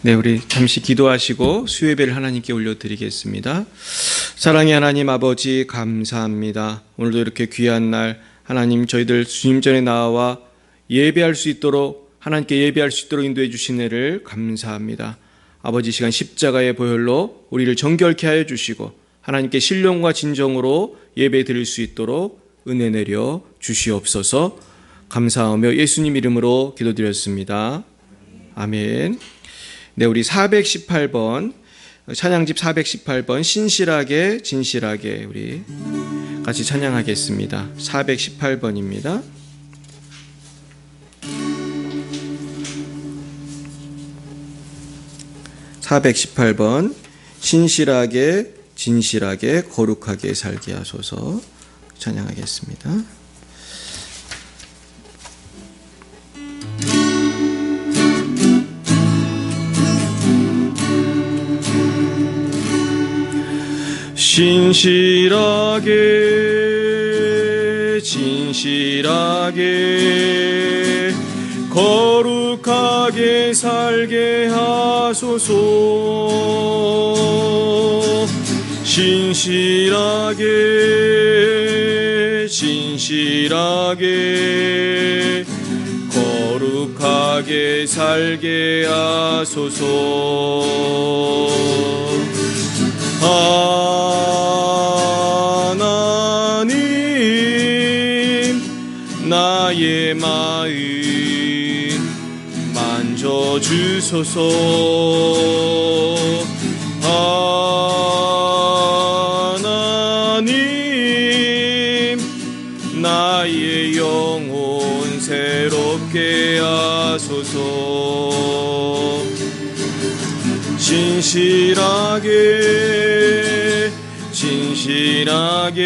네, 우리 잠시 기도하시고 수요예배를 하나님께 올려드리겠습니다. 사랑의 하나님 아버지 감사합니다. 오늘도 이렇게 귀한 날 하나님 저희들 주님 전에 나와 예배할 수 있도록 하나님께 예배할 수 있도록 인도해 주신 애를 감사합니다. 아버지 시간 십자가의 보혈로 우리를 정결케 하여 주시고 하나님께 신령과 진정으로 예배 드릴 수 있도록 은혜 내려 주시옵소서. 감사하며 예수님 이름으로 기도드렸습니다. 아멘. 네, 우리 418번 찬양집 418번 신실하게 진실하게 우리 같이 찬양하겠습니다. 418번입니다. (418번) 신실하게 진실하게 거룩하게 살게 하소서. 찬양하겠습니다. 신실하게 진실하게 거룩하게 살게 하소서. 신실하게 진실하게 거룩하게 살게 하소서. 하나님 나의 마음 만져주소서. 하나님 나의 영혼 새롭게 하소서. 신실하게 진실하게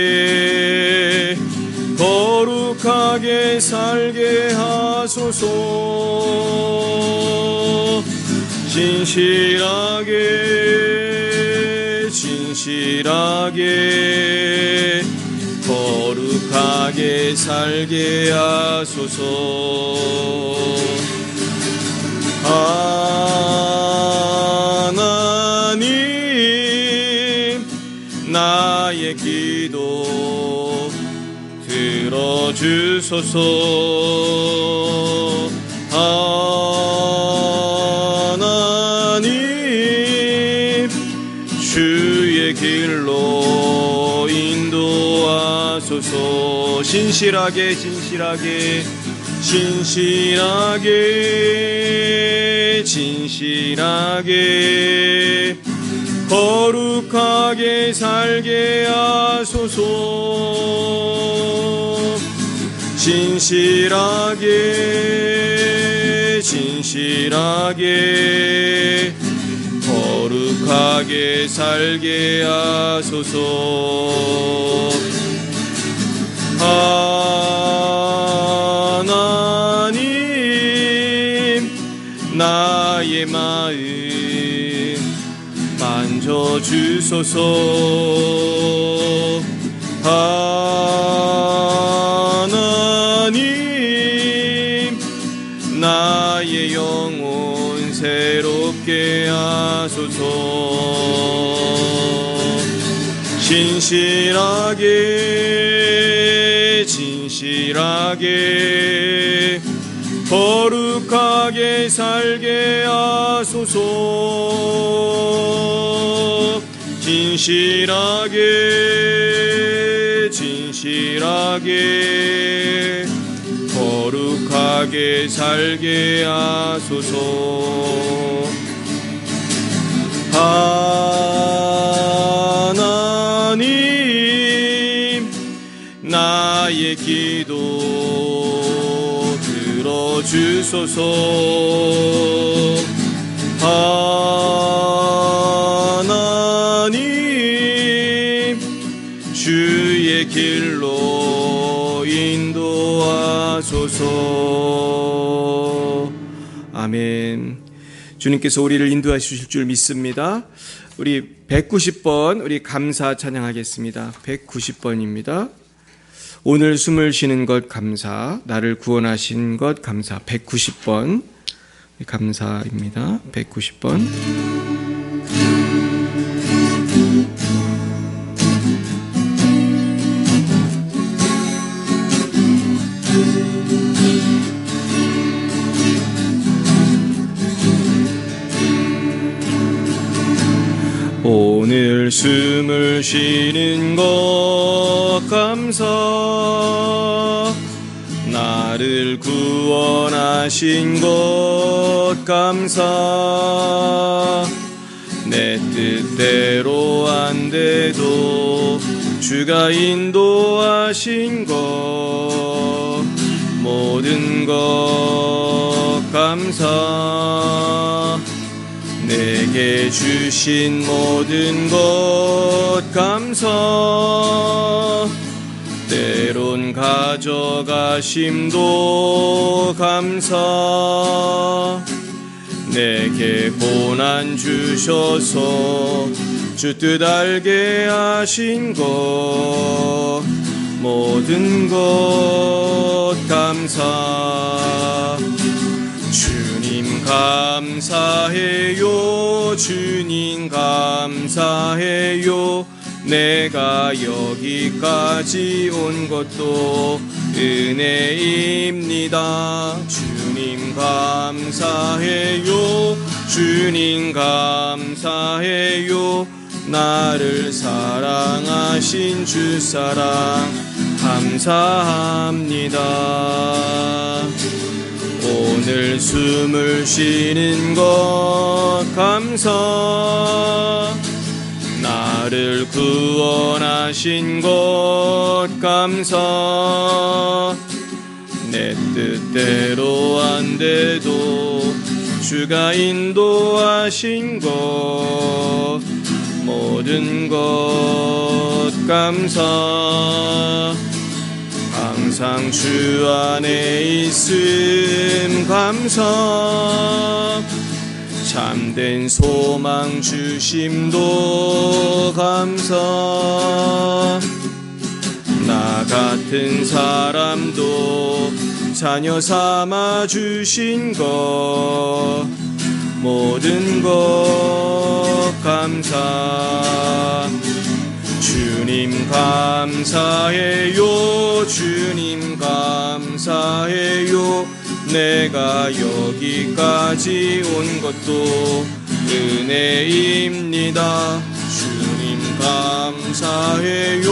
거룩하게 살게 하소서. 신실하게 진실하게 거룩하게 살게 하소서. 하나님 나의 기도 들어주소서. 하나님 주의 길로 인도하소서. 신실하게 진실하게 신실하게 진실하게 거룩하게 살게 하소서. 진실하게 진실하게 거룩하게 살게 하소서. 하나님 나의 마음 만져주소서. 하나님 나의 영혼 새롭게 하소서. 신실하게 진실하게 거룩하게 살게 하소서. 진실하게 진실하게 거룩하게 살게 하소서. 하나님 나의 기도 들어주소서. 하나님 주의 길로 인도하소서. 아멘. 주님께서 우리를 인도해 주실 줄 믿습니다. 우리 190번 우리 감사 찬양하겠습니다. 190번입니다. 오늘 숨을 쉬는 것 감사, 나를 구원하신 것 감사. 190번 감사입니다. 190번. 오늘 숨을 쉬는 것 감사, 나를 구원하신 것 감사. 내 뜻대로 안 돼도 주가 인도하신 것 모든 것 감사. 내게 주신 모든 것 감사. 때론 가져가심도 감사. 내게 고난 주셔서 주 뜻 알게 하신 것 모든 것 감사. 주님 감사해요. 주님 감사해요. 내가 여기까지 온 것도 은혜입니다. 주님 감사해요. 주님 감사해요. 나를 사랑하신 주 사랑 감사합니다. 오늘 숨을 쉬는 것 감사. 나를 구원하신 것 감사. 내 뜻대로 안 돼도 주가 인도하신 것 모든 것 감사. 항상 주 안에 있음 감사. 참된 소망 주심도 감사. 나 같은 사람도 자녀 삼아 주신 것 모든 것 감사. 주님 감사해요. 주님 감사해요. 내가 여기까지 온 것도 은혜입니다. 주님 감사해요.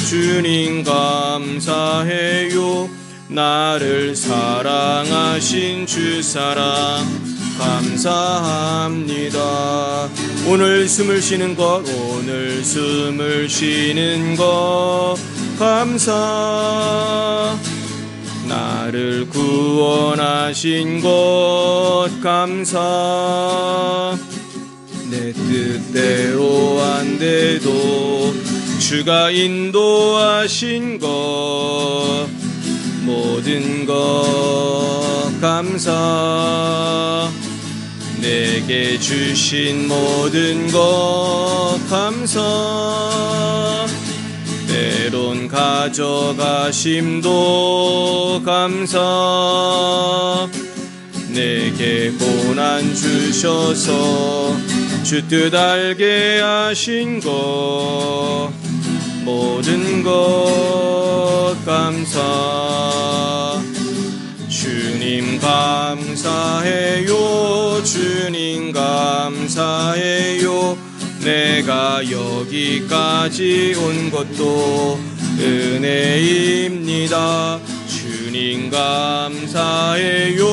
주님 감사해요. 나를 사랑하신 주 사랑 감사합니다. 오늘 숨을 쉬는 것 오늘 숨을 쉬는 것 감사. 나를 구원하신 것 감사. 내 뜻대로 안 돼도 주가 인도하신 것 모든 것 감사. 내게 주신 모든 것 감사. 때론 가져가심도 감사. 내게 고난 주셔서 주 뜻 알게 하신 것 모든 것 감사. 주님 감사해요. 주님 감사해요. 내가 여기까지 온 것도 은혜입니다. 주님 감사해요.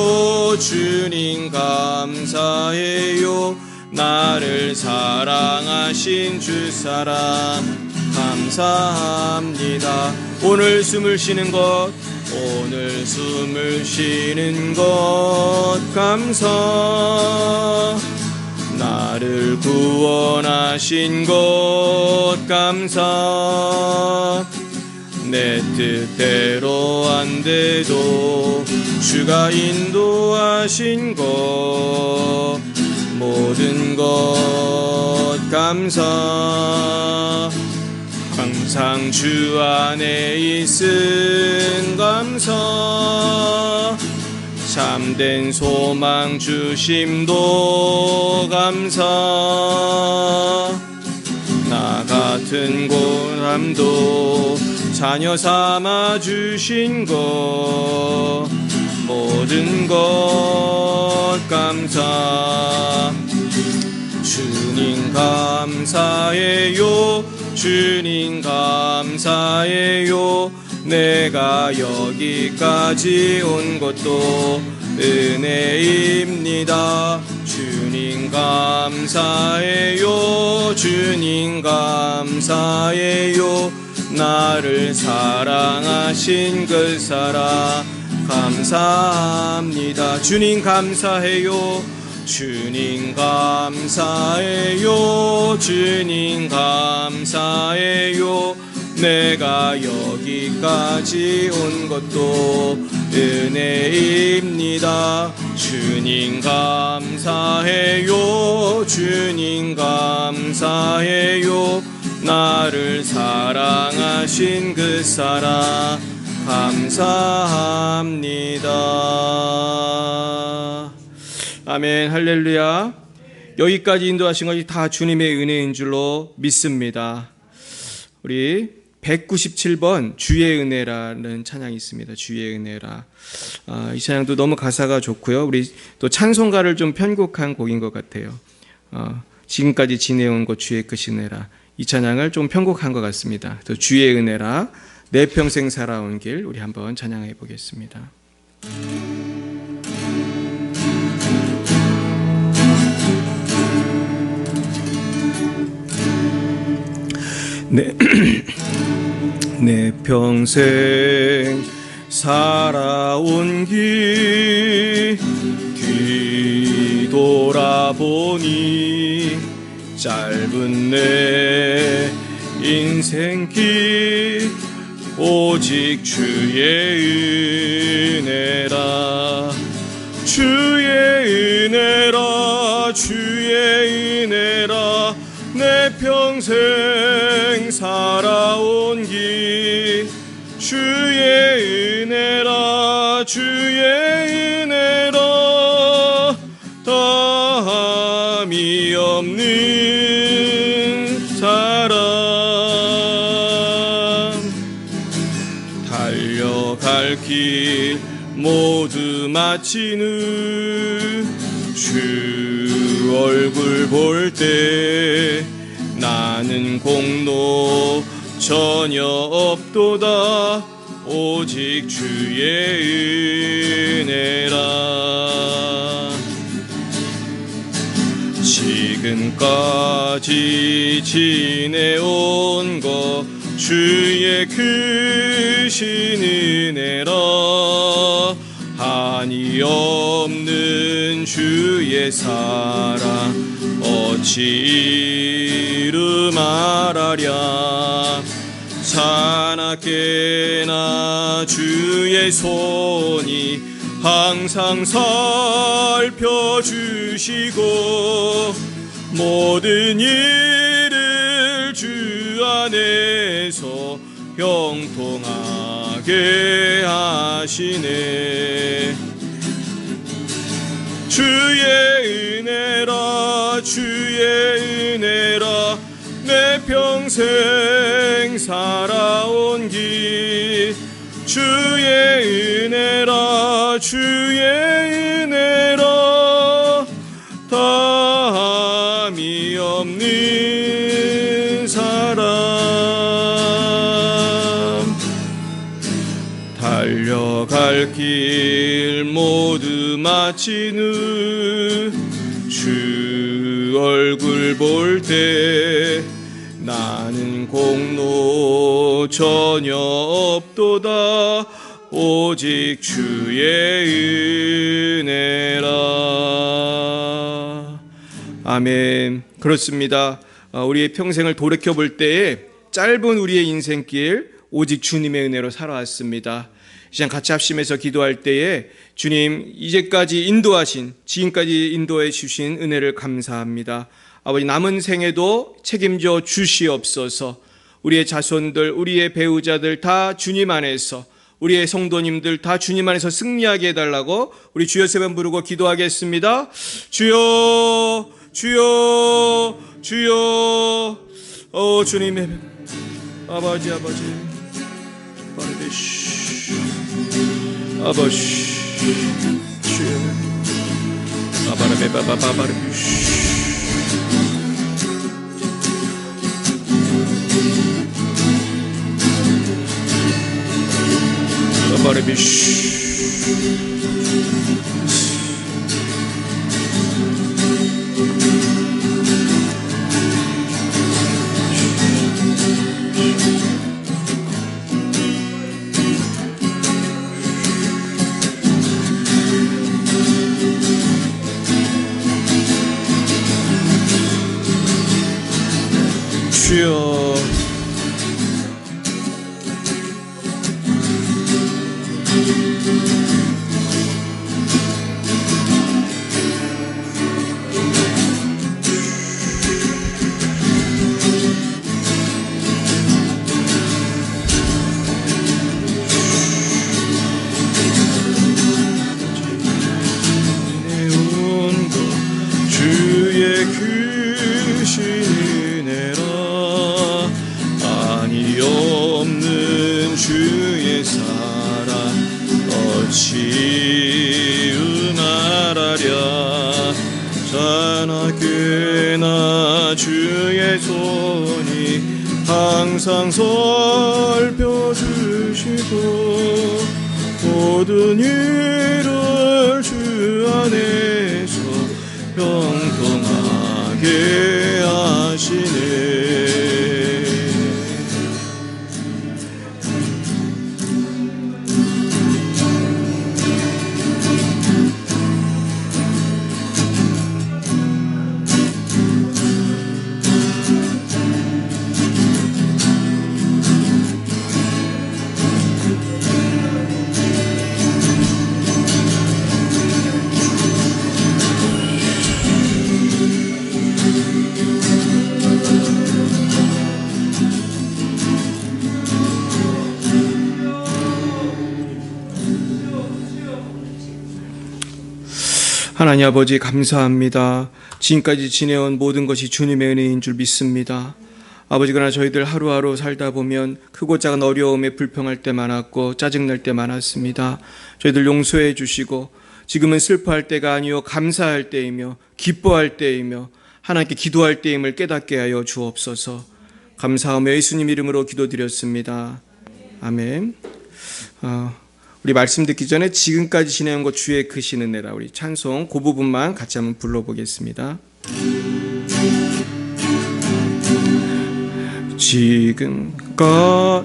주님 감사해요. 나를 사랑하신 주 사랑 감사합니다. 오늘 숨을 쉬는 것 오늘 숨을 쉬는 것 감사. 나를 구원하신 것 감사. 내 뜻대로 안 돼도 주가 인도하신 것 모든 것 감사. 항상 주 안에 있음 감사. 참된 소망 주심도 감사. 나 같은 고람도 자녀 삼아 주신 것 모든 것 감사. 주님 감사해요. 주님 감사해요. 내가 여기까지 온 것도 은혜입니다. 주님 감사해요. 주님 감사해요. 나를 사랑하신 그 사랑 감사합니다. 주님 감사해요. 주님 감사해요. 주님 감사해요. 내가 여기까지 온 것도 은혜입니다. 주님 감사해요. 주님 감사해요. 나를 사랑하신 그 사랑 감사합니다. 아멘. 할렐루야. 여기까지 인도하신 것이 다 주님의 은혜인 줄로 믿습니다. 우리 197번 주의 은혜라는 찬양이 있습니다. 주의 은혜라. 이 찬양도 너무 가사가 좋고요. 우리 또 찬송가를 좀 편곡한 곡인 것 같아요. 지금까지 지내온 것 주의 끝이 은혜라. 이 찬양을 좀 편곡한 것 같습니다. 또 주의 은혜라 내 평생 살아온 길 우리 한번 찬양해 보겠습니다. 내 평생 살아온 길 뒤돌아보니 짧은 내 인생길 오직 주의 은혜라. 주의 은혜라. 주의 은혜라. 내 평생 살아온 길 주의 은혜라. 주의 은혜라. 다함이 없는 사랑 달려갈 길 모두 마치는 주 얼굴 볼 때 나는 공로 전혀 없도다. 오직 주의 은혜라. 지금까지 지내온 것 주의 크신 은혜라. 한이 없는 주의 사랑 어찌 이루 말하랴. 자나깨나 주의 손이 항상 살펴주시고 모든 일을 주 안에서 형통하게 하시네. 주의 은혜라. 주의 은혜라. 내 평생 살아온 길 주의 은혜라. 주의 은혜라. 다함이 없는 사람 달려갈 길 모두 마치는 주 얼굴 볼 때 나는 공로 전혀 없도다. 오직 주의 은혜라. 아멘. 그렇습니다. 우리의 평생을 돌이켜볼 때에 짧은 우리의 인생길 오직 주님의 은혜로 살아왔습니다. 이 시간 같이 합심해서 기도할 때에 주님 이제까지 인도하신 지금까지 인도해 주신 은혜를 감사합니다. 아버지 남은 생에도 책임져 주시옵소서. 우리의 자손들 우리의 배우자들 다 주님 안에서 우리의 성도님들 다 주님 안에서 승리하게 해달라고 우리 주여 세 번 부르고 기도하겠습니다. 주여 주여 주여. 주님의 아버지 주여 주여. 주의 크신 은혜라 한이 없는 주의 사랑 어찌 은하라랴. 자나깨나 주의 손이 항상 살펴주시고 모든 일을 주 안에서 형통하게 하시네. 하나님 아버지 감사합니다. 지금까지 지내온 모든 것이 주님의 은혜인 줄 믿습니다. 아버지, 그러나 저희들 하루하루 살다 보면 크고 작은 어려움에 불평할 때 많았고 짜증날 때 많았습니다. 저희들 용서해 주시고 지금은 슬퍼할 때가 아니요 감사할 때이며 기뻐할 때이며 하나님께 기도할 때임을 깨닫게 하여 주옵소서. 감사하며 예수님 이름으로 기도드렸습니다. 아멘. 우리 말씀 듣기 전에 지금까지 지내온 것 주의 크신 은혜라, 우리 찬송 그 부분만 같이 한번 불러보겠습니다. 지금까지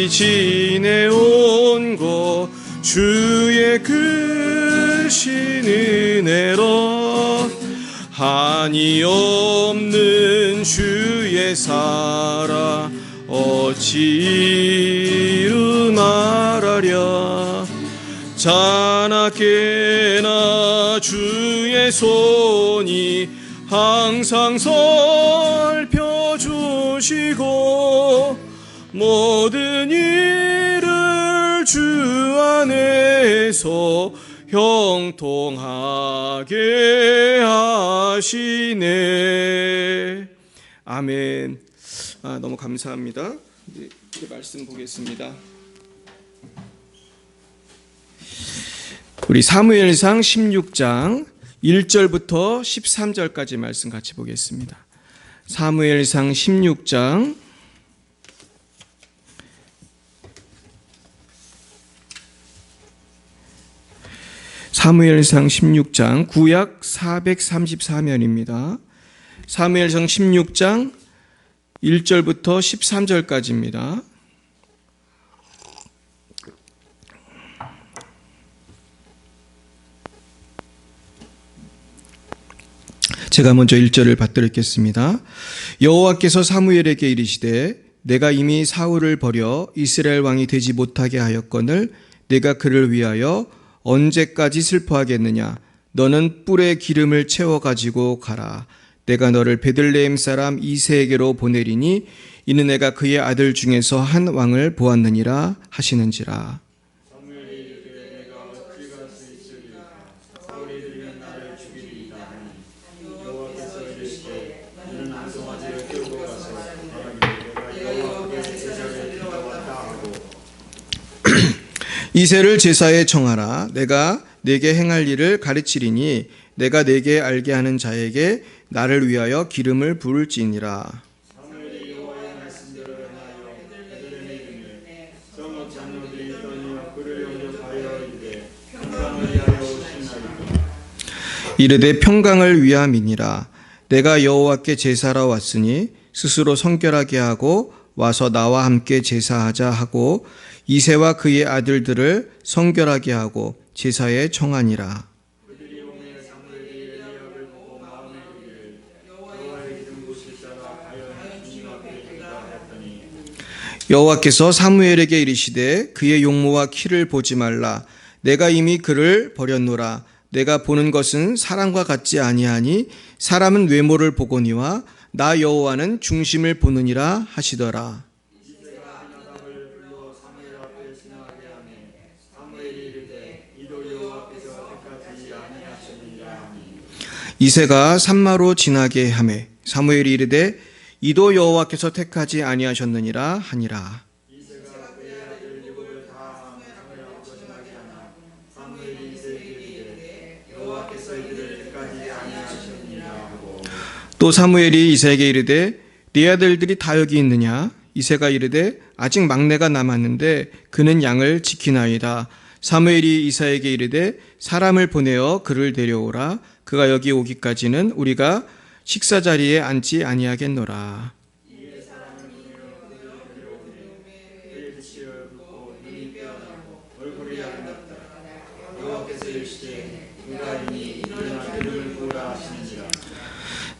지내온 것 주의 크신 은혜라 한이 없는 주의 사랑 어찌 은하라랴. 자나깨나 주의 손이 항상 살펴주시고 모든 일을 주 안에서 형통하게 하시네. 아멘. 너무 감사합니다. 이제 말씀 보겠습니다. 우리 사무엘상 16장 1절부터 13절까지 말씀 같이 보겠습니다. 사무엘상 16장 16장 구약 434면입니다. 사무엘상 16장 1절부터 13절까지입니다. 제가 먼저 1절을 받들겠습니다. 여호와께서 사무엘에게 이르시되 내가 이미 사울을 버려 이스라엘 왕이 되지 못하게 하였거늘 내가 그를 위하여 언제까지 슬퍼하겠느냐. 너는 뿔에 기름을 채워 가지고 가라. 내가 너를 베들레헴 사람 이새에게로 보내리니 이는 내가 그의 아들 중에서 한 왕을 보았느니라 하시는지라. 이새를 제사에 청하라. 내가 네게 행할 일을 가르치리니 내가 네게 알게 하는 자에게 나를 위하여 기름을 부을지니라. 이르되 평강을 위함이니라. 내가 여호와께 제사하러 왔으니 스스로 성결하게 하고 와서 나와 함께 제사하자 하고 이새와 그의 아들들을 성결하게 하고 제사에 청하니라. 여호와께서 사무엘에게 이르시되 그의 용모와 키를 보지 말라. 내가 이미 그를 버렸노라. 내가 보는 것은 사람과 같지 아니하니 사람은 외모를 보거니와 나 여호와는 중심을 보느니라 하시더라. 이새가 산마로 지나게 하매 사무엘이 이르되 이도 여호와께서 택하지 아니하셨느니라 하니라. 또 사무엘이 이새에게 이르되 네 아들들이 다 여기 있느냐? 이새가 이르되 아직 막내가 남았는데 그는 양을 지키나이다. 사무엘이 이새에게 이르되 사람을 보내어 그를 데려오라. 그가 여기 오기까지는 우리가 식사 자리에 앉지 아니하겠노라.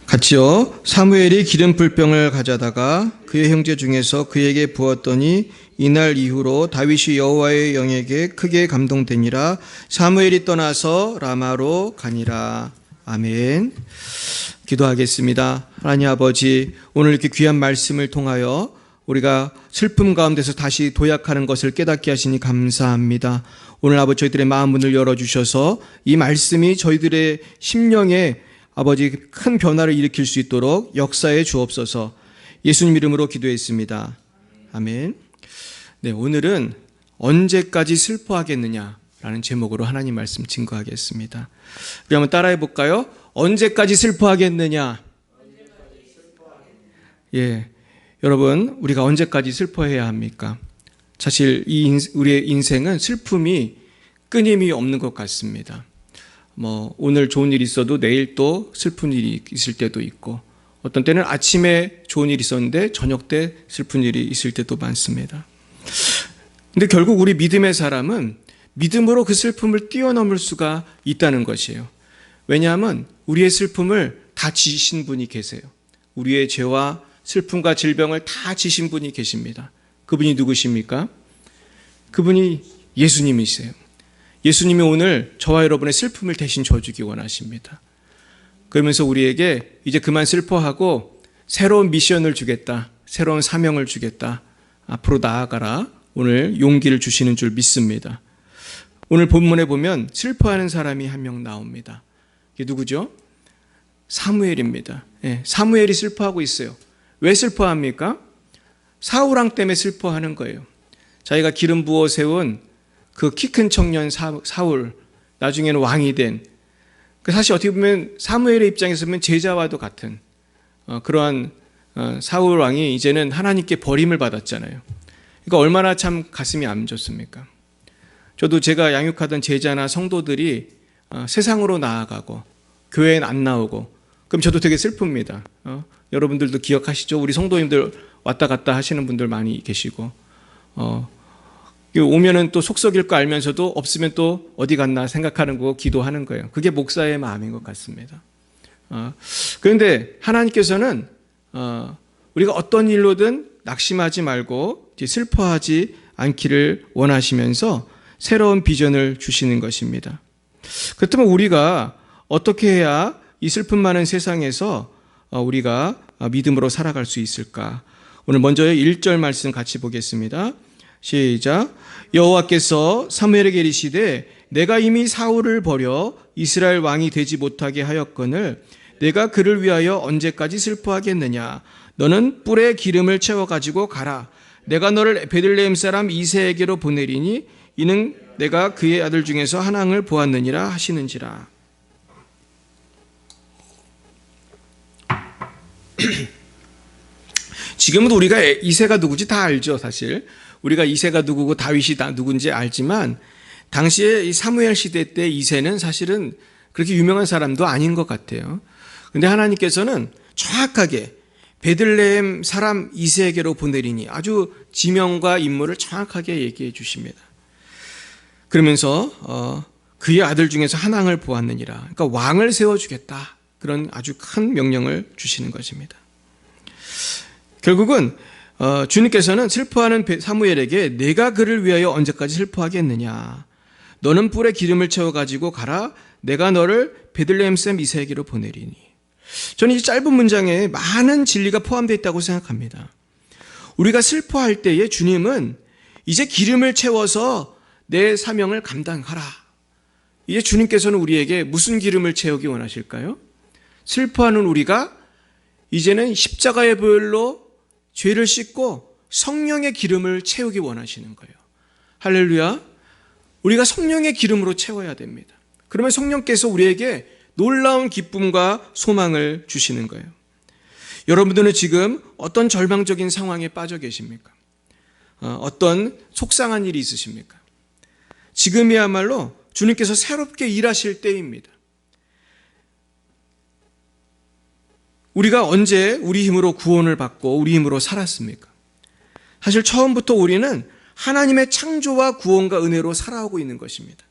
같이요. 사무엘이 기름 불병을 가져다가 그의 형제 중에서 그에게 부었더니 이날 이후로 다윗이 여호와의 영에게 크게 감동되니라. 사무엘이 떠나서 라마로 가니라. 아멘. 기도하겠습니다. 하나님 아버지, 오늘 이렇게 귀한 말씀을 통하여 우리가 슬픔 가운데서 다시 도약하는 것을 깨닫게 하시니 감사합니다. 오늘 아버지 저희들의 마음 문을 열어주셔서 이 말씀이 저희들의 심령에 아버지 큰 변화를 일으킬 수 있도록 역사해 주옵소서. 예수님 이름으로 기도했습니다. 아멘. 네, 오늘은 언제까지 슬퍼하겠느냐라는 제목으로 하나님 말씀 증거하겠습니다. 우리 한번 따라해 볼까요? 언제까지 슬퍼하겠느냐? 예, 여러분 우리가 언제까지 슬퍼해야 합니까? 사실 우리의 인생은 슬픔이 끊임이 없는 것 같습니다. 오늘 좋은 일이 있어도 내일 또 슬픈 일이 있을 때도 있고, 어떤 때는 아침에 좋은 일이 있었는데 저녁 때 슬픈 일이 있을 때도 많습니다. 근데 결국 우리 믿음의 사람은 믿음으로 그 슬픔을 뛰어넘을 수가 있다는 것이에요. 왜냐하면 우리의 슬픔을 다 지신 분이 계세요. 우리의 죄와 슬픔과 질병을 다 지신 분이 계십니다. 그분이 누구십니까? 그분이 예수님이세요. 예수님이 오늘 저와 여러분의 슬픔을 대신 져주기 원하십니다. 그러면서 우리에게 이제 그만 슬퍼하고 새로운 미션을 주겠다. 새로운 사명을 주겠다. 앞으로 나아가라. 오늘 용기를 주시는 줄 믿습니다. 오늘 본문에 보면 슬퍼하는 사람이 한 명 나옵니다. 이게 누구죠? 사무엘입니다. 예, 사무엘이 슬퍼하고 있어요. 왜 슬퍼합니까? 사울왕 때문에 슬퍼하는 거예요. 자기가 기름 부어 세운 그 키 큰 청년 사울, 나중에는 왕이 된, 사실 어떻게 보면 사무엘의 입장에서 보면 제자와도 같은 그러한 사울 왕이 이제는 하나님께 버림을 받았잖아요. 그러니까 얼마나 참 가슴이 안 좋습니까? 저도 제가 양육하던 제자나 성도들이 세상으로 나아가고 교회엔 안 나오고 그럼 저도 되게 슬픕니다. 여러분들도 기억하시죠? 우리 성도님들 왔다 갔다 하시는 분들 많이 계시고 오면은 또 속썩일 거 알면서도 없으면 또 어디 갔나 생각하는 거 기도하는 거예요. 그게 목사의 마음인 것 같습니다. 그런데 하나님께서는 우리가 어떤 일로든 낙심하지 말고 슬퍼하지 않기를 원하시면서 새로운 비전을 주시는 것입니다. 그렇다면 우리가 어떻게 해야 이 슬픔 많은 세상에서 우리가 믿음으로 살아갈 수 있을까? 오늘 먼저 1절 말씀 같이 보겠습니다. 시작. 여호와께서 사무엘에게 이르시되 내가 이미 사울을 버려 이스라엘 왕이 되지 못하게 하였거늘 내가 그를 위하여 언제까지 슬퍼하겠느냐. 너는 뿔에 기름을 채워가지고 가라. 내가 너를 베들레헴 사람 이새에게로 보내리니 이는 내가 그의 아들 중에서 한 왕을 보았느니라 하시는지라. 지금은 우리가 이새가 누구지 다 알죠. 사실 우리가 이새가 누구고 다윗이 누군지 알지만 당시에 이 사무엘 시대 때 이새는 사실은 그렇게 유명한 사람도 아닌 것 같아요. 그런데 하나님께서는 정확하게 베들레헴 사람 이새에게로 보내리니 아주 지명과 인물을 정확하게 얘기해 주십니다. 그러면서 그의 아들 중에서 한 왕을 보았느니라. 그러니까 왕을 세워주겠다. 그런 아주 큰 명령을 주시는 것입니다. 결국은 주님께서는 슬퍼하는 사무엘에게 내가 그를 위하여 언제까지 슬퍼하겠느냐. 너는 뿔에 기름을 채워가지고 가라. 내가 너를 베들레헴 사람 이새에게로 보내리니. 저는 이 짧은 문장에 많은 진리가 포함되어 있다고 생각합니다. 우리가 슬퍼할 때에 주님은 이제 기름을 채워서 내 사명을 감당하라. 이제 주님께서는 우리에게 무슨 기름을 채우기 원하실까요? 슬퍼하는 우리가 이제는 십자가의 보혈로 죄를 씻고 성령의 기름을 채우기 원하시는 거예요. 할렐루야. 우리가 성령의 기름으로 채워야 됩니다. 그러면 성령께서 우리에게 놀라운 기쁨과 소망을 주시는 거예요. 여러분들은 지금 어떤 절망적인 상황에 빠져 계십니까? 어떤 속상한 일이 있으십니까? 지금이야말로 주님께서 새롭게 일하실 때입니다. 우리가 언제 우리 힘으로 구원을 받고 우리 힘으로 살았습니까? 사실 처음부터 우리는 하나님의 창조와 구원과 은혜로 살아오고 있는 것입니다.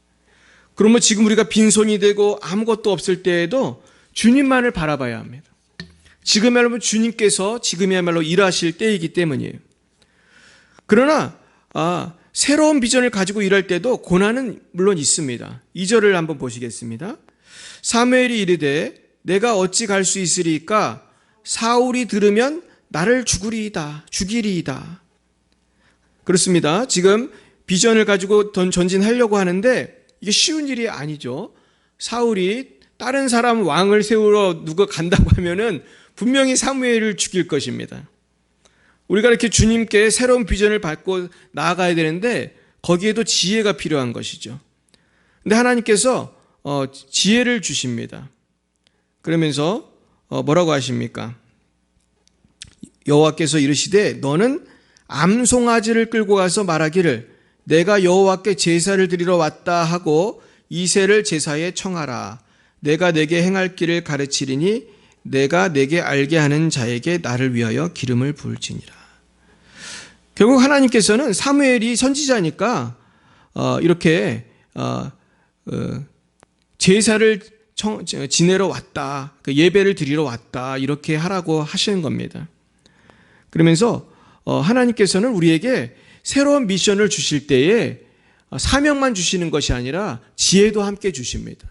그러면 지금 우리가 빈손이 되고 아무것도 없을 때에도 주님만을 바라봐야 합니다. 지금이야말로 주님께서 지금이야말로 일하실 때이기 때문이에요. 그러나 새로운 비전을 가지고 일할 때도 고난은 물론 있습니다. 2절을 한번 보시겠습니다. 사무엘이 이르되 내가 어찌 갈 수 있으리까? 사울이 들으면 나를 죽이리이다. 그렇습니다. 지금 비전을 가지고 전진하려고 하는데 이게 쉬운 일이 아니죠. 사울이 다른 사람 왕을 세우러 누가 간다고 하면은 분명히 사무엘을 죽일 것입니다. 우리가 이렇게 주님께 새로운 비전을 받고 나아가야 되는데 거기에도 지혜가 필요한 것이죠. 근데 하나님께서 지혜를 주십니다. 그러면서 뭐라고 하십니까? 여호와께서 이르시되 너는 암송아지를 끌고 가서 말하기를 내가 여호와께 제사를 드리러 왔다 하고 이새를 제사에 청하라. 내가 내게 행할 길을 가르치리니 내가 내게 알게 하는 자에게 나를 위하여 기름을 부을지니라. 결국 하나님께서는 사무엘이 선지자니까 이렇게 제사를 지내러 왔다, 예배를 드리러 왔다 이렇게 하라고 하시는 겁니다. 그러면서 하나님께서는 우리에게 새로운 미션을 주실 때에 사명만 주시는 것이 아니라 지혜도 함께 주십니다.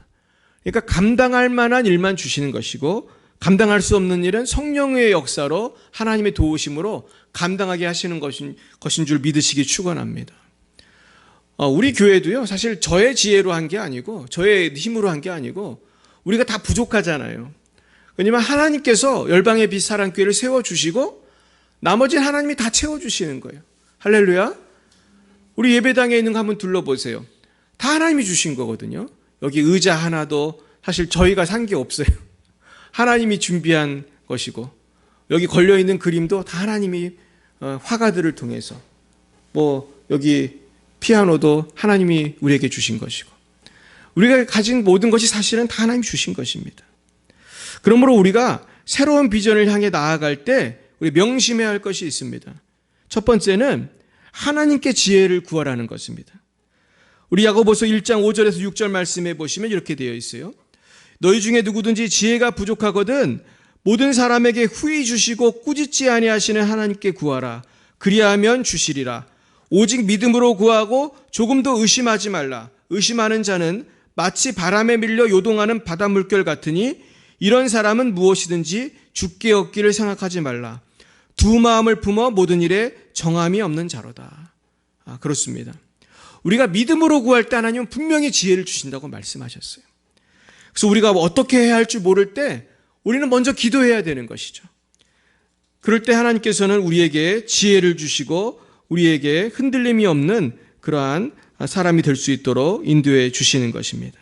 그러니까 감당할 만한 일만 주시는 것이고 감당할 수 없는 일은 성령의 역사로 하나님의 도우심으로 감당하게 하시는 것인 줄 믿으시기 축원합니다. 우리 교회도요, 사실 저의 지혜로 한 게 아니고 저의 힘으로 한 게 아니고 우리가 다 부족하잖아요. 왜냐하면 하나님께서 열방의 빛 사랑교회를 세워주시고 나머지는 하나님이 다 채워주시는 거예요. 할렐루야. 우리 예배당에 있는 거 한번 둘러보세요. 다 하나님이 주신 거거든요. 여기 의자 하나도 사실 저희가 산 게 없어요. 하나님이 준비한 것이고 여기 걸려있는 그림도 다 하나님이 화가들을 통해서 여기 피아노도 하나님이 우리에게 주신 것이고 우리가 가진 모든 것이 사실은 다 하나님이 주신 것입니다. 그러므로 우리가 새로운 비전을 향해 나아갈 때 우리 명심해야 할 것이 있습니다. 첫 번째는 하나님께 지혜를 구하라는 것입니다. 우리 야고보서 1장 5절에서 6절 말씀해 보시면 이렇게 되어 있어요. 너희 중에 누구든지 지혜가 부족하거든 모든 사람에게 후히 주시고 꾸짖지 아니하시는 하나님께 구하라. 그리하면 주시리라. 오직 믿음으로 구하고 조금도 의심하지 말라. 의심하는 자는 마치 바람에 밀려 요동하는 바다 물결 같으니 이런 사람은 무엇이든지 죽게 얻기를 생각하지 말라. 두 마음을 품어 모든 일에 정함이 없는 자로다. 그렇습니다. 우리가 믿음으로 구할 때 하나님은 분명히 지혜를 주신다고 말씀하셨어요. 그래서 우리가 어떻게 해야 할지 모를 때 우리는 먼저 기도해야 되는 것이죠. 그럴 때 하나님께서는 우리에게 지혜를 주시고 우리에게 흔들림이 없는 그러한 사람이 될 수 있도록 인도해 주시는 것입니다.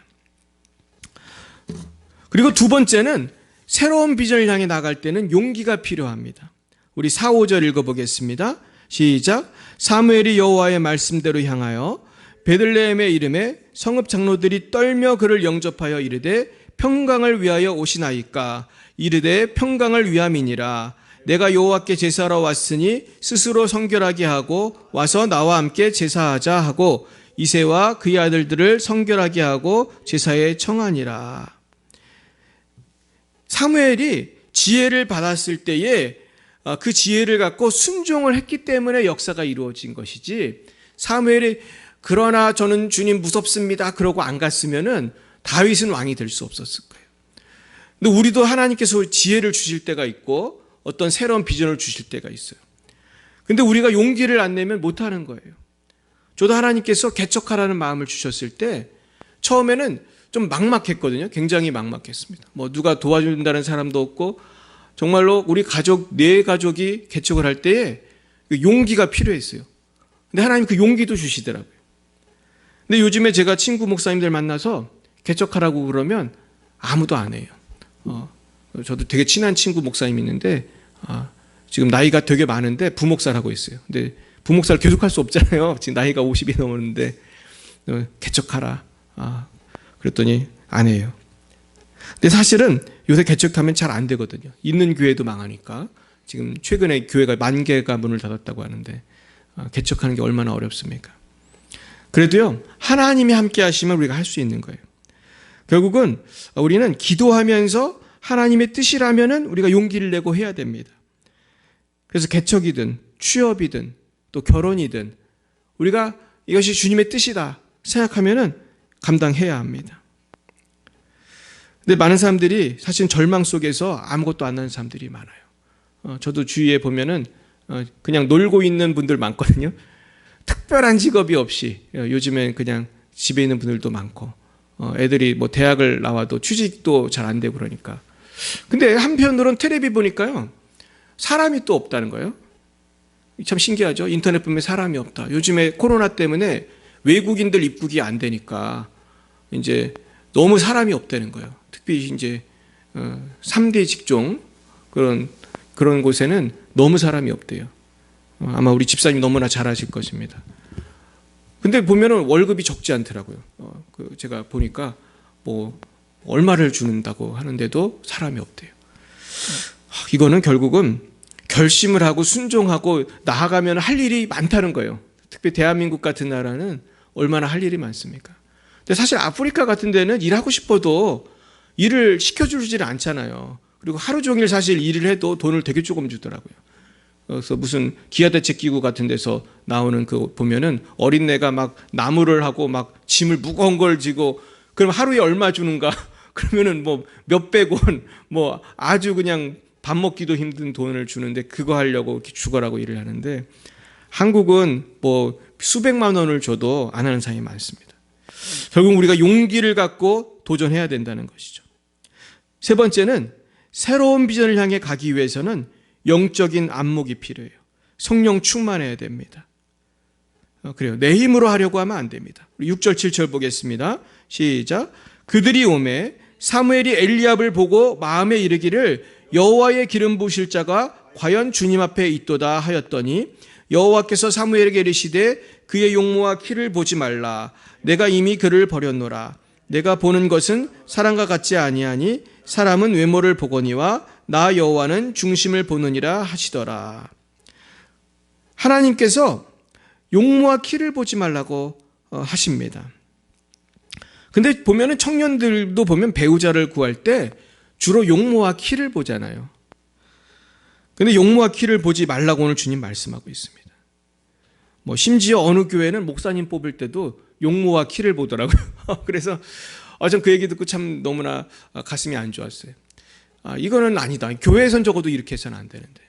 그리고 두 번째는 새로운 비전을 향해 나갈 때는 용기가 필요합니다. 우리 4, 5절 읽어보겠습니다. 시작. 사무엘이 여호와의 말씀대로 향하여 베들레헴의 이름에 성읍 장로들이 떨며 그를 영접하여 이르되 평강을 위하여 오시나이까. 이르되 평강을 위함이니라. 내가 여호와께 제사하러 왔으니 스스로 성결하게 하고 와서 나와 함께 제사하자 하고 이새와 그의 아들들을 성결하게 하고 제사에 청하니라. 사무엘이 지혜를 받았을 때에 그 지혜를 갖고 순종을 했기 때문에 역사가 이루어진 것이지, 사무엘이 그러나 저는 주님 무섭습니다 그러고 안 갔으면은 다윗은 왕이 될 수 없었을 거예요. 근데 우리도 하나님께서 지혜를 주실 때가 있고 어떤 새로운 비전을 주실 때가 있어요. 근데 우리가 용기를 안 내면 못하는 거예요. 저도 하나님께서 개척하라는 마음을 주셨을 때 처음에는 좀 막막했거든요. 굉장히 막막했습니다. 누가 도와준다는 사람도 없고, 정말로 우리 가족, 네 가족이 개척을 할 때에 용기가 필요했어요. 근데 하나님 그 용기도 주시더라고요. 근데 요즘에 제가 친구 목사님들 만나서 개척하라고 그러면 아무도 안 해요. 저도 되게 친한 친구 목사님이 있는데 지금 나이가 되게 많은데 부목사를 하고 있어요. 근데 부목사를 계속 할 수 없잖아요. 지금 나이가 50이 넘었는데 개척하라. 그랬더니 안 해요. 근데 사실은 요새 개척하면 잘 안 되거든요. 있는 교회도 망하니까. 지금 최근에 교회가 10,000개가 문을 닫았다고 하는데 개척하는 게 얼마나 어렵습니까? 그래도요, 하나님이 함께 하시면 우리가 할 수 있는 거예요. 결국은 우리는 기도하면서 하나님의 뜻이라면은 우리가 용기를 내고 해야 됩니다. 그래서 개척이든 취업이든 또 결혼이든 우리가 이것이 주님의 뜻이다 생각하면은 감당해야 합니다. 근데 많은 사람들이 사실 절망 속에서 아무것도 안 하는 사람들이 많아요. 저도 주위에 보면은 그냥 놀고 있는 분들 많거든요. 특별한 직업이 없이 요즘엔 그냥 집에 있는 분들도 많고, 애들이 대학을 나와도 취직도 잘 안 되고 그러니까. 근데 한편으로는 텔레비 보니까요, 사람이 또 없다는 거예요. 참 신기하죠. 인터넷 보면 사람이 없다. 요즘에 코로나 때문에 외국인들 입국이 안 되니까 이제 너무 사람이 없다는 거예요. 특히 이제 3대 직종 그런 곳에는 너무 사람이 없대요. 아마 우리 집사님 너무나 잘 아실 것입니다. 근데 보면은 월급이 적지 않더라고요. 제가 보니까 얼마를 주는다고 하는데도 사람이 없대요. 이거는 결국은 결심을 하고 순종하고 나아가면 할 일이 많다는 거예요. 특히 대한민국 같은 나라는 얼마나 할 일이 많습니까? 근데 사실 아프리카 같은 데는 일하고 싶어도 일을 시켜주질 않잖아요. 그리고 하루 종일 사실 일을 해도 돈을 되게 조금 주더라고요. 그래서 무슨 기아대책기구 같은 데서 나오는 그 보면은 어린애가 막 나무를 하고 막 짐을 무거운 걸 지고, 그럼 하루에 얼마 주는가? 그러면은 몇백 원, 아주 그냥 밥 먹기도 힘든 돈을 주는데 그거 하려고 이렇게 죽어라고 일을 하는데, 한국은 수백만 원을 줘도 안 하는 사람이 많습니다. 결국 우리가 용기를 갖고 도전해야 된다는 것이죠. 세 번째는 새로운 비전을 향해 가기 위해서는 영적인 안목이 필요해요. 성령 충만해야 됩니다. 그래요. 내 힘으로 하려고 하면 안 됩니다. 6절 7절 보겠습니다. 시작. 그들이 오매 사무엘이 엘리압을 보고 마음에 이르기를 여호와의 기름 부으실 자가 과연 주님 앞에 있도다 하였더니 여호와께서 사무엘에게 이르시되 그의 용모와 키를 보지 말라. 내가 이미 그를 버렸노라. 내가 보는 것은 사람과 같지 아니하니 사람은 외모를 보거니와 나 여호와는 중심을 보느니라 하시더라. 하나님께서 용모와 키를 보지 말라고 하십니다. 근데 보면은 청년들도 보면 배우자를 구할 때 주로 용모와 키를 보잖아요. 근데 용모와 키를 보지 말라고 오늘 주님 말씀하고 있습니다. 심지어 어느 교회는 목사님 뽑을 때도 용모와 키를 보더라고요. 그래서 전 그 얘기 듣고 참 너무나 가슴이 안 좋았어요. 이거는 아니다. 교회에선 적어도 이렇게 해서는 안 되는데.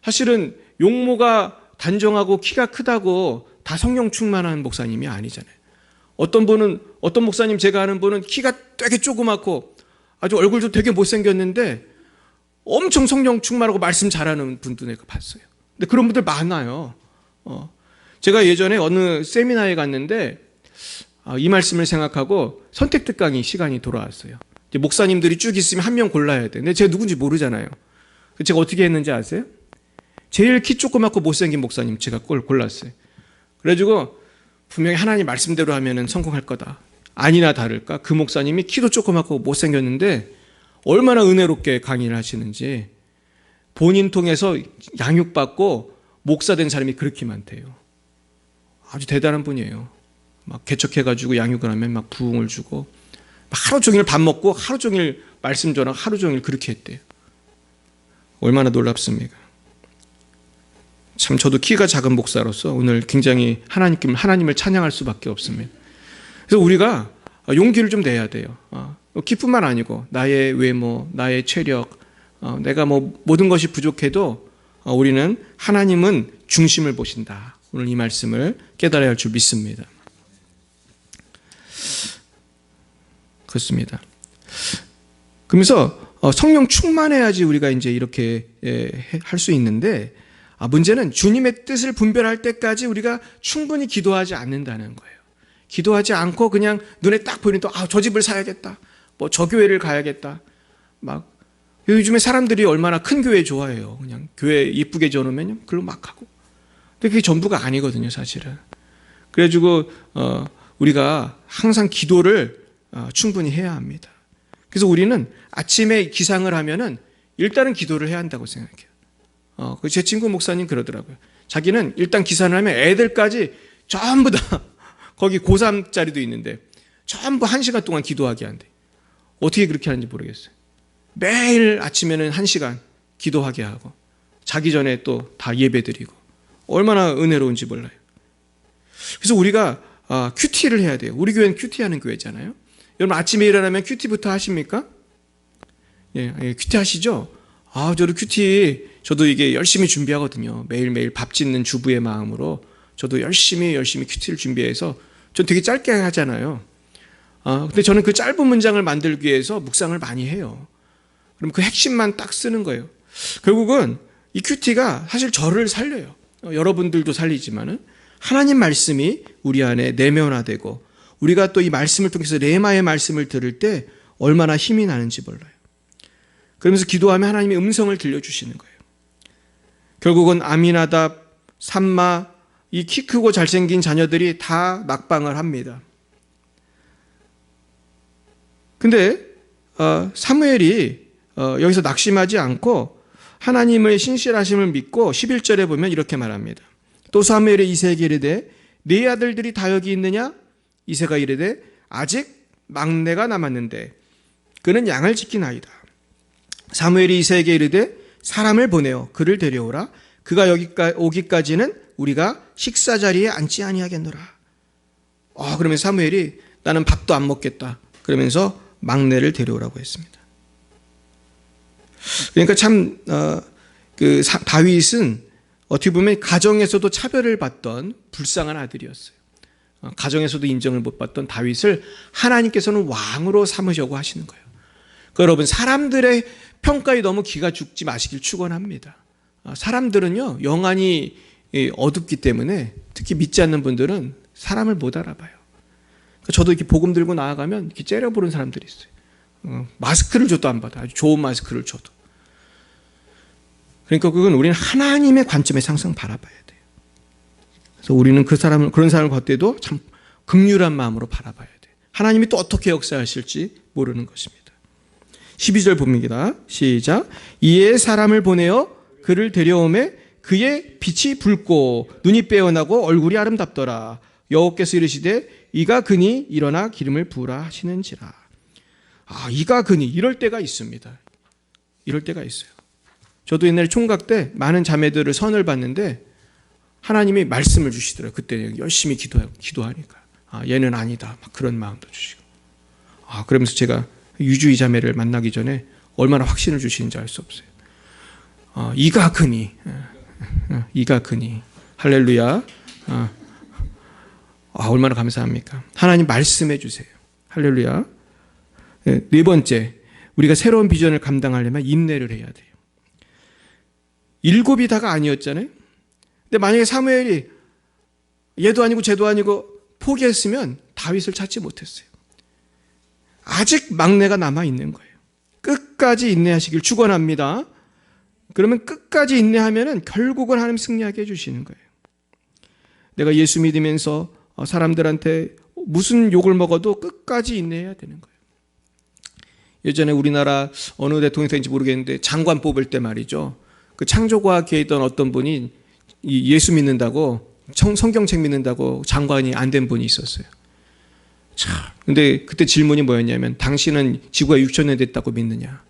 사실은 용모가 단정하고 키가 크다고 다 성령 충만한 목사님이 아니잖아요. 어떤 목사님 제가 아는 분은 키가 되게 조그맣고 아주 얼굴도 되게 못생겼는데 엄청 성령 충만하고 말씀 잘하는 분도 내가 봤어요. 근데 그런 분들 많아요. 제가 예전에 어느 세미나에 갔는데 이 말씀을 생각하고 선택 특강이 시간이 돌아왔어요. 이제 목사님들이 쭉 있으면 한 명 골라야 돼. 근데 제가 누군지 모르잖아요. 제가 어떻게 했는지 아세요? 제일 키 조그맣고 못생긴 목사님 제가 골랐어요. 그래가지고 분명히 하나님 말씀대로 하면은 성공할 거다. 아니나 다를까 그 목사님이 키도 조그맣고 못생겼는데 얼마나 은혜롭게 강의를 하시는지, 본인 통해서 양육받고 목사된 사람이 그렇게 많대요. 아주 대단한 분이에요. 막 개척해가지고 양육을 하면 막 부흥을 주고 하루 종일 밥 먹고 하루 종일 말씀 전하고 하루 종일 그렇게 했대요. 얼마나 놀랍습니까? 참 저도 키가 작은 목사로서 오늘 굉장히 하나님을 찬양할 수밖에 없습니다. 그래서 우리가 용기를 좀 내야 돼요. 키뿐만 아니고 나의 외모, 나의 체력, 내가 모든 것이 부족해도 우리는 하나님은 중심을 보신다. 오늘 이 말씀을 깨달아야 할 줄 믿습니다. 그렇습니다. 그러면서 성령 충만해야지 우리가 이제 이렇게 할 수 있는데, 문제는 주님의 뜻을 분별할 때까지 우리가 충분히 기도하지 않는다는 거예요. 기도하지 않고 그냥 눈에 딱 보이는 또 저 집을 사야겠다, 저 교회를 가야겠다. 막 요즘에 사람들이 얼마나 큰 교회 좋아해요. 그냥 교회 이쁘게 지어놓으면 그걸로 막 하고. 근데 그게 전부가 아니거든요, 사실은. 그래가지고 우리가 항상 기도를 충분히 해야 합니다. 그래서 우리는 아침에 기상을 하면은 일단은 기도를 해야 한다고 생각해요. 제 친구 목사님 그러더라고요. 자기는 일단 기상을 하면 애들까지 전부 다 거기 고3짜리도 있는데 전부 1시간 동안 기도하게 한대. 어떻게 그렇게 하는지 모르겠어요. 매일 아침에는 1시간 기도하게 하고 자기 전에 또 다 예배 드리고 얼마나 은혜로운지 몰라요. 그래서 우리가 큐티를 해야 돼요. 우리 교회는 큐티하는 교회잖아요. 여러분 아침에 일어나면 큐티부터 하십니까? 예, 큐티 하시죠? 저도 이게 열심히 준비하거든요. 매일매일 밥 짓는 주부의 마음으로 저도 열심히 큐티를 준비해서 전 되게 짧게 하잖아요. 근데 저는 그 짧은 문장을 만들기 위해서 묵상을 많이 해요. 그럼 그 핵심만 딱 쓰는 거예요. 결국은 이 큐티가 사실 저를 살려요. 여러분들도 살리지만은 하나님 말씀이 우리 안에 내면화되고 우리가 또 이 말씀을 통해서 레마의 말씀을 들을 때 얼마나 힘이 나는지 몰라요. 그러면서 기도하면 하나님의 음성을 들려주시는 거예요. 결국은 아미나답, 삼마, 이 키 크고 잘생긴 자녀들이 다 낙방을 합니다. 근데 사무엘이 여기서 낙심하지 않고 하나님의 신실하심을 믿고 11절에 보면 이렇게 말합니다. 또 사무엘이 이새에게 이르되 네 아들들이 다 여기 있느냐? 이새가 이르되 아직 막내가 남았는데 그는 양을 지키나이다. 사무엘이 이새에게 이르되 사람을 보내어 그를 데려오라. 그가 여기 오기까지는 우리가 식사 자리에 앉지 아니하겠노라. 그러면 사무엘이 나는 밥도 안 먹겠다. 그러면서 막내를 데려오라고 했습니다. 그러니까 참 다윗은 어떻게 보면 가정에서도 차별을 받던 불쌍한 아들이었어요. 가정에서도 인정을 못 받던 다윗을 하나님께서는 왕으로 삼으려고 하시는 거예요. 그러니까 여러분 사람들의 평가에 너무 기가 죽지 마시길 축원합니다. 사람들은요 영안이 어둡기 때문에 특히 믿지 않는 분들은 사람을 못 알아봐요. 그러니까 저도 이렇게 복음 들고 나아가면 이렇게 째려보는 사람들이 있어요. 마스크를 줘도 안 받아. 아주 좋은 마스크를 줘도. 그러니까 그건 우리는 하나님의 관점에서 항상 바라봐야 돼요. 그래서 우리는 그런 사람을 볼 때도 참 긍휼한 마음으로 바라봐야 돼요. 하나님이 또 어떻게 역사하실지 모르는 것입니다. 12절 봅니다. 시작. 이에 사람을 보내어 그를 데려오매 그의 빛이 붉고 눈이 빼어나고 얼굴이 아름답더라. 여호와께서 이르시되 이가 그니 일어나 기름을 부으라 하시는지라. 이가 그니 이럴 때가 있습니다. 이럴 때가 있어요. 저도 옛날에 총각 때 많은 자매들을 선을 봤는데 하나님이 말씀을 주시더라고요. 그때 열심히 기도하니까 얘는 아니다. 막 그런 마음도 주시고. 그러면서 제가 유주의 자매를 만나기 전에 얼마나 확신을 주시는지 알 수 없어요. 이가 그니 이가 크니. 할렐루야. 얼마나 감사합니까? 하나님 말씀해 주세요. 할렐루야. 네 번째, 우리가 새로운 비전을 감당하려면 인내를 해야 돼요. 7이 다가 아니었잖아요. 근데 만약에 사무엘이 얘도 아니고 쟤도 아니고 포기했으면 다윗을 찾지 못했어요. 아직 막내가 남아있는 거예요. 끝까지 인내하시길 축원합니다. 그러면 끝까지 인내하면 결국은 하나님 승리하게 해주시는 거예요. 내가 예수 믿으면서 사람들한테 무슨 욕을 먹어도 끝까지 인내해야 되는 거예요. 예전에 우리나라 어느 대통령인지 모르겠는데 장관 뽑을 때 말이죠. 그 창조과학계에 있던 어떤 분이 예수 믿는다고 성경책 믿는다고 장관이 안 된 분이 있었어요. 근데 그때 질문이 뭐였냐면 당신은 지구가 6,000년 됐다고 믿느냐?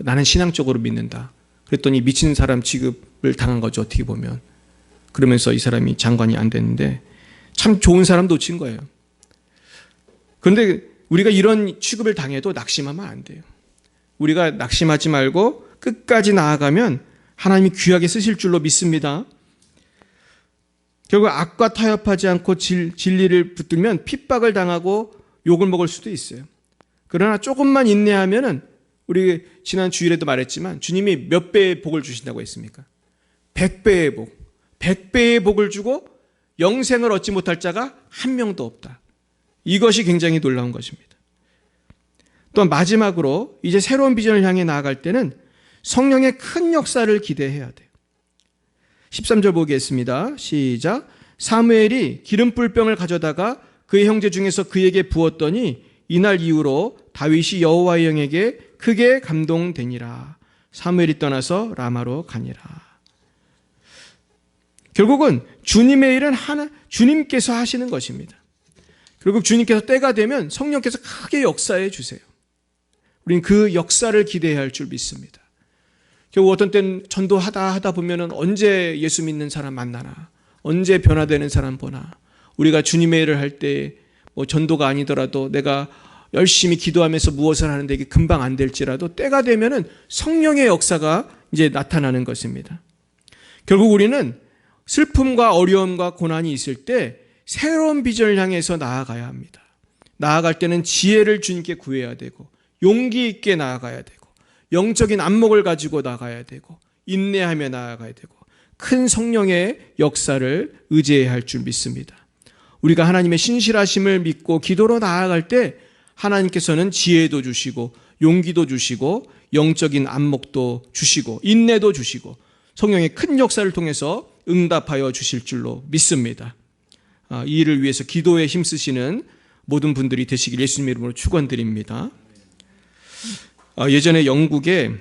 나는 신앙적으로 믿는다. 그랬더니 미친 사람 취급을 당한 거죠, 어떻게 보면. 그러면서 이 사람이 장관이 안 됐는데 참 좋은 사람 놓친 거예요. 그런데 우리가 이런 취급을 당해도 낙심하면 안 돼요. 우리가 낙심하지 말고 끝까지 나아가면 하나님이 귀하게 쓰실 줄로 믿습니다. 결국 악과 타협하지 않고 진리를 붙들면 핍박을 당하고 욕을 먹을 수도 있어요. 그러나 조금만 인내하면은 우리 지난 주일에도 말했지만 주님이 몇 배의 복을 주신다고 했습니까? 100배의 복. 100배의 복을 주고 영생을 얻지 못할 자가 한 명도 없다. 이것이 굉장히 놀라운 것입니다. 또한 마지막으로 이제 새로운 비전을 향해 나아갈 때는 성령의 큰 역사를 기대해야 돼요. 13절 보겠습니다. 시작. 사무엘이 기름불병을 가져다가 그의 형제 중에서 그에게 부었더니 이날 이후로 다윗이 여호와의 영에게 크게 감동되니라. 사무엘이 떠나서 라마로 가니라. 결국은 주님의 일은 주님께서 하시는 것입니다. 결국 주님께서 때가 되면 성령께서 크게 역사해 주세요. 우리는 그 역사를 기대해야 할 줄 믿습니다. 결국 어떤 때는 전도하다 보면은 언제 예수 믿는 사람 만나나, 언제 변화되는 사람 보나. 우리가 주님의 일을 할 때 뭐 전도가 아니더라도 내가 열심히 기도하면서 무엇을 하는데 이게 금방 안 될지라도 때가 되면은 성령의 역사가 이제 나타나는 것입니다. 결국 우리는 슬픔과 어려움과 고난이 있을 때 새로운 비전을 향해서 나아가야 합니다. 나아갈 때는 지혜를 주님께 구해야 되고 용기 있게 나아가야 되고 영적인 안목을 가지고 나가야 되고 인내하며 나아가야 되고 큰 성령의 역사를 의지해야 할 줄 믿습니다. 우리가 하나님의 신실하심을 믿고 기도로 나아갈 때 하나님께서는 지혜도 주시고 용기도 주시고 영적인 안목도 주시고 인내도 주시고 성령의 큰 역사를 통해서 응답하여 주실 줄로 믿습니다. 이 일을 위해서 기도에 힘쓰시는 모든 분들이 되시길 예수님의 이름으로 축원드립니다. 예전에 영국에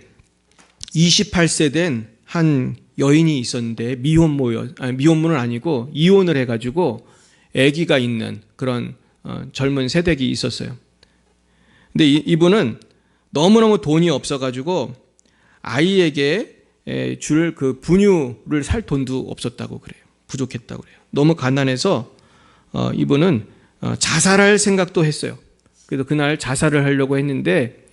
28세 된 한 여인이 있었는데 미혼모는 아니고 이혼을 해가지고 아기가 있는 그런 젊은 새댁이 있었어요. 근데 이분은 너무너무 돈이 없어가지고 아이에게 줄 그 분유를 살 돈도 없었다고 그래요. 부족했다고 그래요. 너무 가난해서 이분은 자살할 생각도 했어요. 그래서 그날 자살을 하려고 했는데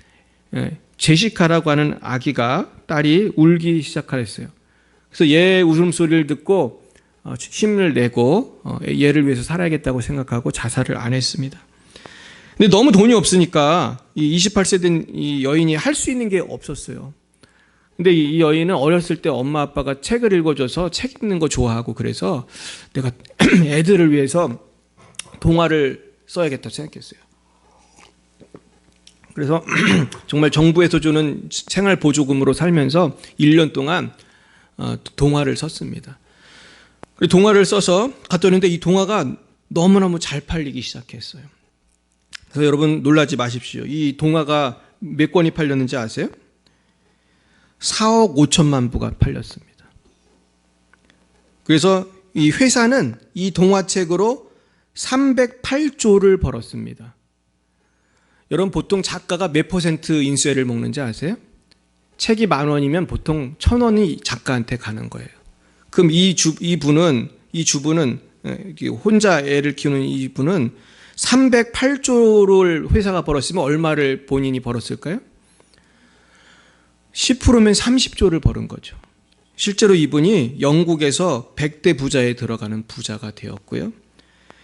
제시카라고 하는 아기가 딸이 울기 시작했어요. 그래서 얘 울음소리를 듣고 힘을 내고 얘를 위해서 살아야겠다고 생각하고 자살을 안 했습니다. 근데 너무 돈이 없으니까 이 28세 된 이 여인이 할 수 있는 게 없었어요. 근데 이 여인은 어렸을 때 엄마 아빠가 책을 읽어줘서 책 읽는 거 좋아하고 그래서 내가 애들을 위해서 동화를 써야겠다 생각했어요. 그래서 정말 정부에서 주는 생활보조금으로 살면서 1년 동안 동화를 썼습니다. 동화를 써서 갖다 놨는데 이 동화가 너무너무 잘 팔리기 시작했어요. 그래서 여러분 놀라지 마십시오. 이 동화가 몇 권이 팔렸는지 아세요? 4억 5천만 부가 팔렸습니다. 그래서 이 회사는 이 동화책으로 308조를 벌었습니다. 여러분 보통 작가가 몇 퍼센트 인수해를 먹는지 아세요? 책이 10,000원이면 보통 1,000원이 작가한테 가는 거예요. 그럼 이 주부는 혼자 애를 키우는 이분은 308조를 회사가 벌었으면 얼마를 본인이 벌었을까요? 10%면 30조를 벌은 거죠. 실제로 이분이 영국에서 100대 부자에 들어가는 부자가 되었고요.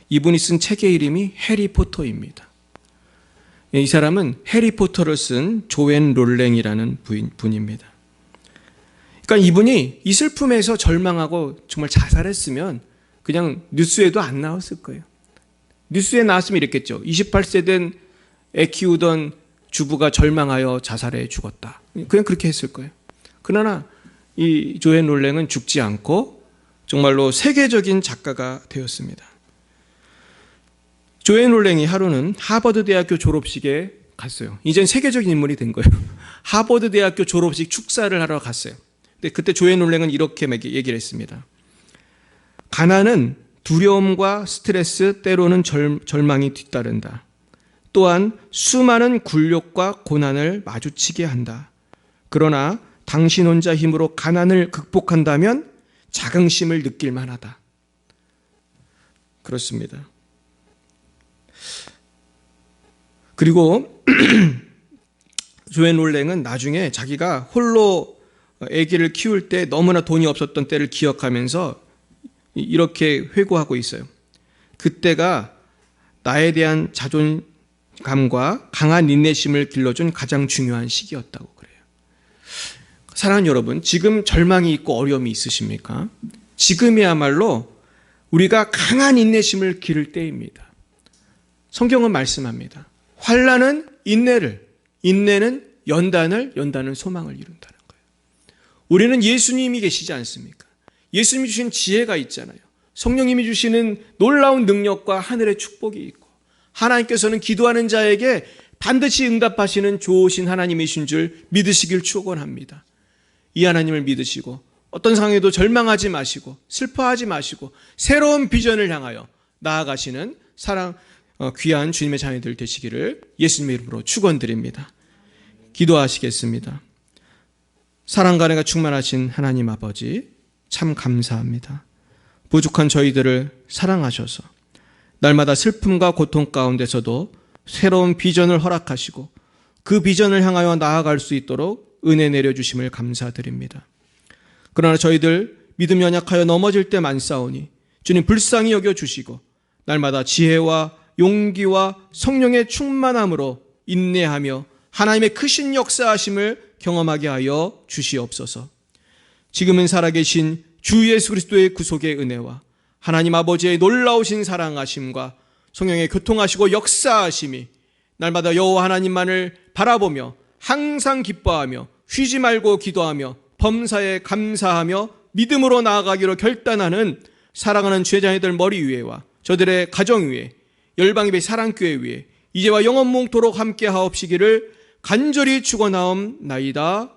이분이 쓴 책의 이름이 해리포터입니다. 이 사람은 해리포터를 쓴 조앤 롤랭이라는 분입니다. 그러니까 이분이 이 슬픔에서 절망하고 정말 자살했으면 그냥 뉴스에도 안 나왔을 거예요. 뉴스에 나왔으면 이랬겠죠. 28세 된 애 키우던 주부가 절망하여 자살해 죽었다. 그냥 그렇게 했을 거예요. 그러나 이 조앤 롤랭은 죽지 않고 정말로 세계적인 작가가 되었습니다. 조앤 롤랭이 하루는 하버드 대학교 졸업식에 갔어요. 이젠 세계적인 인물이 된 거예요. 하버드 대학교 졸업식 축사를 하러 갔어요. 근데 그때 조앤 롤랭은 이렇게 얘기를 했습니다. 가난은 두려움과 스트레스, 때로는 절망이 뒤따른다. 또한 수많은 굴욕과 고난을 마주치게 한다. 그러나 당신 혼자 힘으로 가난을 극복한다면 자긍심을 느낄 만하다. 그렇습니다. 그리고 조앤 롤랭은 나중에 자기가 홀로 아기를 키울 때 너무나 돈이 없었던 때를 기억하면서 이렇게 회고하고 있어요. 그때가 나에 대한 자존감과 강한 인내심을 길러준 가장 중요한 시기였다고 그래요. 사랑하는 여러분, 지금 절망이 있고 어려움이 있으십니까? 지금이야말로 우리가 강한 인내심을 기를 때입니다. 성경은 말씀합니다. 환난은 인내를, 인내는 연단을, 연단은 소망을 이룬다는 거예요. 우리는 예수님이 계시지 않습니까? 예수님이 주신 지혜가 있잖아요. 성령님이 주시는 놀라운 능력과 하늘의 축복이 있고, 하나님께서는 기도하는 자에게 반드시 응답하시는 좋으신 하나님이신 줄 믿으시길 축원합니다. 이 하나님을 믿으시고 어떤 상황에도 절망하지 마시고 슬퍼하지 마시고 새로운 비전을 향하여 나아가시는 귀한 주님의 자녀들 되시기를 예수님의 이름으로 축원드립니다. 기도하시겠습니다. 사랑과 은혜가 충만하신 하나님 아버지, 참 감사합니다. 부족한 저희들을 사랑하셔서 날마다 슬픔과 고통 가운데서도 새로운 비전을 허락하시고 그 비전을 향하여 나아갈 수 있도록 은혜 내려주심을 감사드립니다. 그러나 저희들 믿음 연약하여 넘어질 때 많사오니 주님 불쌍히 여겨주시고 날마다 지혜와 용기와 성령의 충만함으로 인내하며 하나님의 크신 역사하심을 경험하게 하여 주시옵소서. 지금은 살아계신 주 예수 그리스도의 구속의 은혜와 하나님 아버지의 놀라우신 사랑하심과 성령의 교통하시고 역사하심이 날마다 여호와 하나님만을 바라보며 항상 기뻐하며 쉬지 말고 기도하며 범사에 감사하며 믿음으로 나아가기로 결단하는 사랑하는 제자녀들 머리 위에와 저들의 가정 위에 열방예배 사랑교회 위에 이제와 영원몽토록 함께 하옵시기를 간절히 축원하옵나이다.